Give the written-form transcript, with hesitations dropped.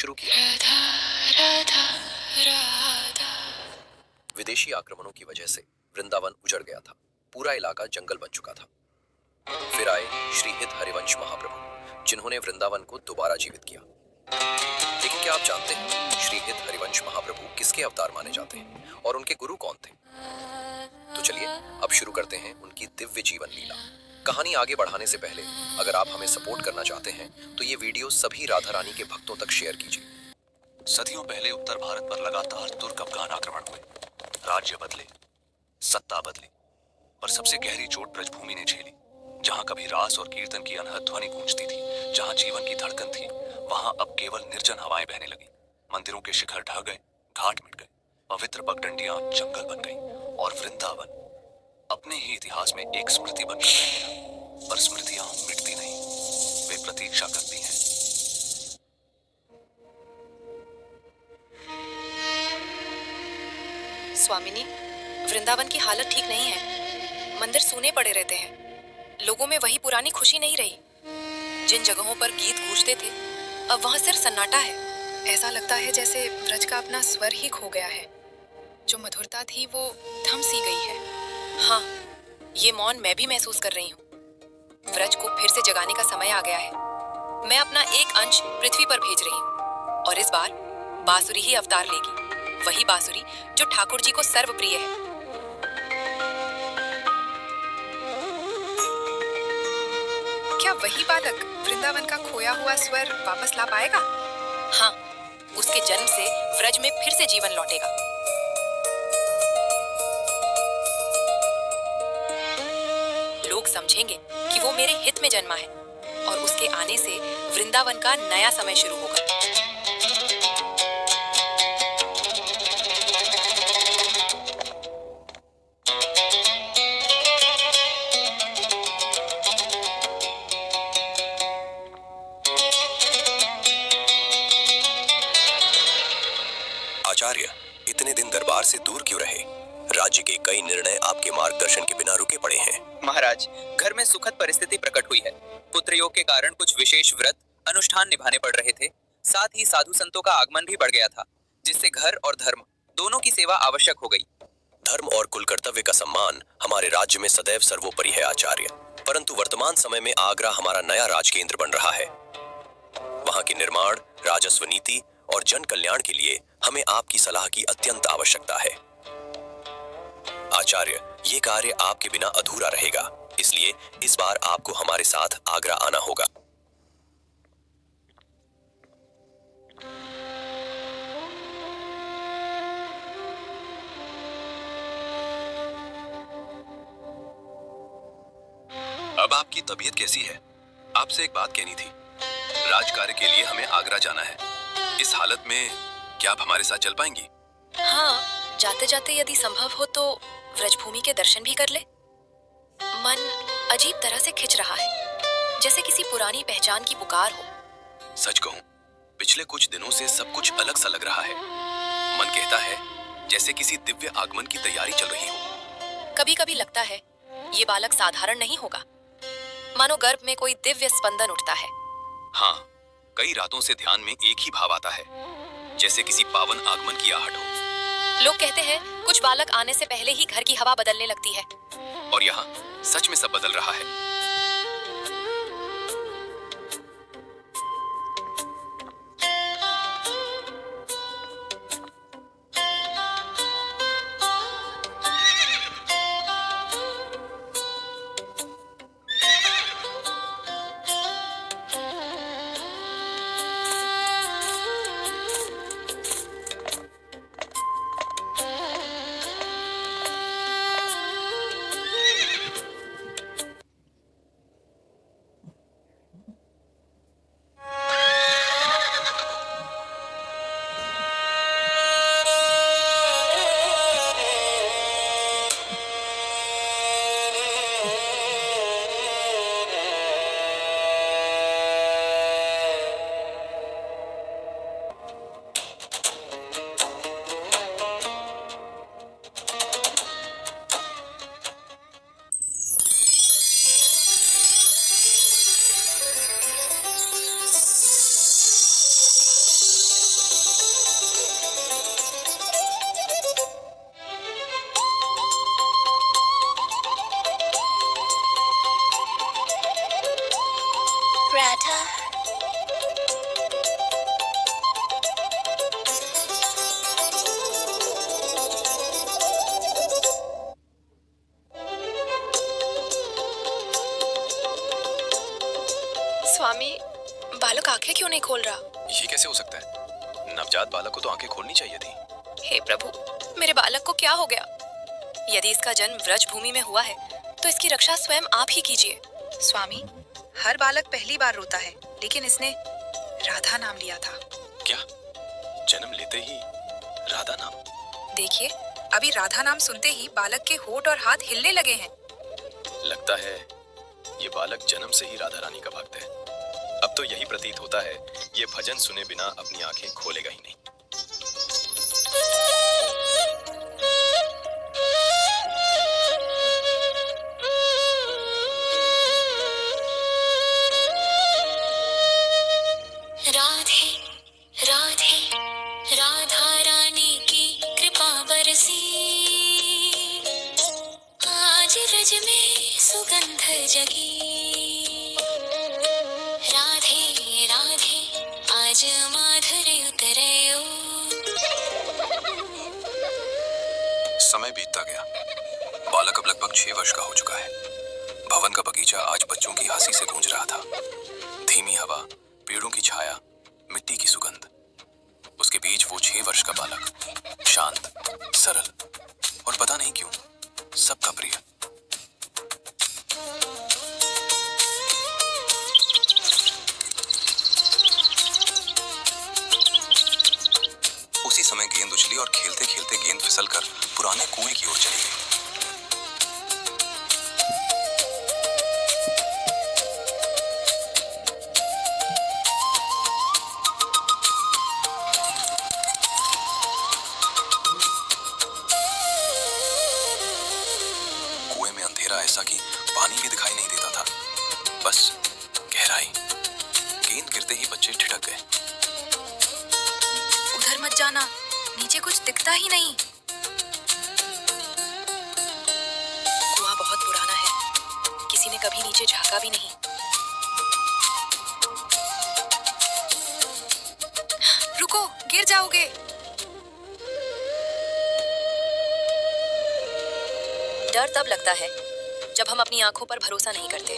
शुरू किया। विदेशी आक्रमणों की वजह से वृंदावन उजड़ गया था, पूरा इलाका जंगल बन चुका था। फिर आए श्री हित हरिवंश महाप्रभु, जिन्होंने वृंदावन को दोबारा जीवित किया। लेकिन क्या आप जानते हैं श्री हित हरिवंश महाप्रभु किसके अवतार माने जाते हैं और उनके गुरु कौन थे? तो चलिए अब शुरू करते हैं उनकी दिव्य जीवन लीला। कहानी आगे बढ़ाने से पहले अगर आप हमें सपोर्ट करना चाहते हैं तो ये वीडियो सभी राधा रानी के भक्तों तक शेयर कीजिए। सदियों पहले उत्तर भारत पर लगातार तुर्क अफगान आक्रमण हुए, राज्य बदले, सत्ता बदली और सबसे गहरी चोट ब्रजभूमि ने झेली। जहां कभी रास और कीर्तन की अनहद ध्वनि गूंजती थी, जहां जीवन की धड़कन थी, वहां अब केवल निर्जन हवाएं बहने लगी। मंदिरों के शिखर ढह गए, घाट मिट गए, पवित्र पगडंडियां जंगल बन गईं और वृंदावन अपने ही इतिहास में एक स्मृति बनकर रह गया। पर स्मृतियां मिटती नहीं, वे प्रतीक्षा करती हैं। स्वामिनी, वृंदावन की हालत ठीक नहीं है। मंदिर सूने पड़े रहते हैं, लोगों में वही पुरानी खुशी नहीं रही। जिन जगहों पर गीत गूंजते थे अब वहां सिर्फ सन्नाटा है। ऐसा लगता है जैसे व्रज का अपना स्वर ही खो गया है। जो मधुरता थी वो थम सी गई है। हाँ, ये मौन मैं भी महसूस कर रही हूँ। व्रज को फिर से जगाने का समय आ गया है। मैं अपना एक अंश पृथ्वी पर भेज रही हूँ और इस बार बांसुरी ही अवतार लेगी, वही बांसुरी जो ठाकुर जी को सर्वप्रिय है। क्या वही बालक वृंदावन का खोया हुआ स्वर वापस ला पाएगा? हाँ, उसके जन्म से व्रज में फिर से जीवन लौटेगा। लोग समझेंगे कि वो मेरे हित में जन्मा है और उसके आने से वृंदावन का नया समय शुरू होगा। आचार्य, इतने दिन दरबार से दूर क्यों रहे? राज्य के कई निर्णय आपके मार्गदर्शन के बिना रुके पड़े हैं। महाराज, घर में सुखद परिस्थिति प्रकट हुई है। पुत्र योग के कारण कुछ विशेष व्रत अनुष्ठान निभाने पड़ रहे थे। साथ ही साधु संतों का आगमन भी बढ़ गया था, जिससे घर और धर्म दोनों की सेवा आवश्यक हो गई। धर्म और कुल कर्तव्य का सम्मान हमारे राज्य में सदैव सर्वोपरि है आचार्य, परंतु वर्तमान समय में आगरा हमारा नया राज केंद्र बन रहा है। वहां के निर्माण, राजस्व नीति और जन कल्याण के लिए हमें आपकी सलाह की अत्यंत आवश्यकता है। आचार्य, ये कार्य आपके बिना अधूरा रहेगा, इसलिए इस बार आपको हमारे साथ आगरा आना होगा। अब आपकी तबीयत कैसी है? आपसे एक बात कहनी थी। राजकार्य के लिए हमें आगरा जाना है। इस हालत में क्या आप हमारे साथ चल पाएंगी? हाँ, जाते जाते यदि संभव हो तो व्रजभूमि के दर्शन भी कर ले। मन अजीब तरह से खिंच रहा है, जैसे किसी पुरानी पहचान की पुकार हो। सच कहूं, पिछले कुछ दिनों से सब कुछ अलग सा लग रहा है। मन कहता है जैसे किसी दिव्य आगमन की तैयारी चल रही हो। कभी कभी लगता है ये बालक साधारण नहीं होगा, मानो गर्भ में कोई दिव्य स्पंदन उठता है। हाँ, कई रातों से ध्यान में एक ही भाव आता है, जैसे किसी पावन आगमन की आहट हो। लोग कहते हैं कुछ बालक आने से पहले ही घर की हवा बदलने लगती है, और यहाँ सच में सब बदल रहा है। आंखें क्यों नहीं खोल रहा? ये कैसे हो सकता है? नवजात बालक को तो आंखें खोलनी चाहिए थी। हे प्रभु, मेरे बालक को क्या हो गया? यदि इसका जन्म व्रज भूमि में हुआ है तो इसकी रक्षा स्वयं आप ही कीजिए। स्वामी, हर बालक पहली बार रोता है, लेकिन इसने राधा नाम लिया था। क्या? जन्म लेते ही राधा नाम? देखिए, अभी राधा नाम सुनते ही बालक के होठ और हाथ हिलने लगे हैं। लगता है ये बालक जन्म से ही राधा रानी का भक्त है। अब तो यही प्रतीत होता है ये भजन सुने बिना अपनी आंखें खोलेगा ही नहीं। राधे राधे राधा रानी की कृपा बरसी, आज रज में सुगंध जगी। राधे राधे आज माधुर्य उतरयो। समय बीतता गया। बालक अब लगभग 6 वर्ष का हो चुका है। भवन का बगीचा आज बच्चों की हंसी से गूंज रहा था। धीमी हवा, पेड़ों की छाया, मिट्टी की सुगंध। उसके बीच वो 6 वर्ष का बालक, शांत, सरल और पता नहीं क्यों सबका प्रिय। उसी समय गेंद उछली और खेलते खेलते गेंद फिसलकर पुराने कुएं की ओर चली गई। कुएं में अंधेरा ऐसा कि पानी भी दिखाई नहीं देता था, बस गहराई। गेंद गिरते ही बच्चे ठिठक गए। उधर मत जाना, नीचे कुछ दिखता ही नहीं। कुआं बहुत पुराना है, किसी ने कभी नीचे झांका भी नहीं। रुको, गिर जाओगे। डर तब लगता है जब हम अपनी आंखों पर भरोसा नहीं करते।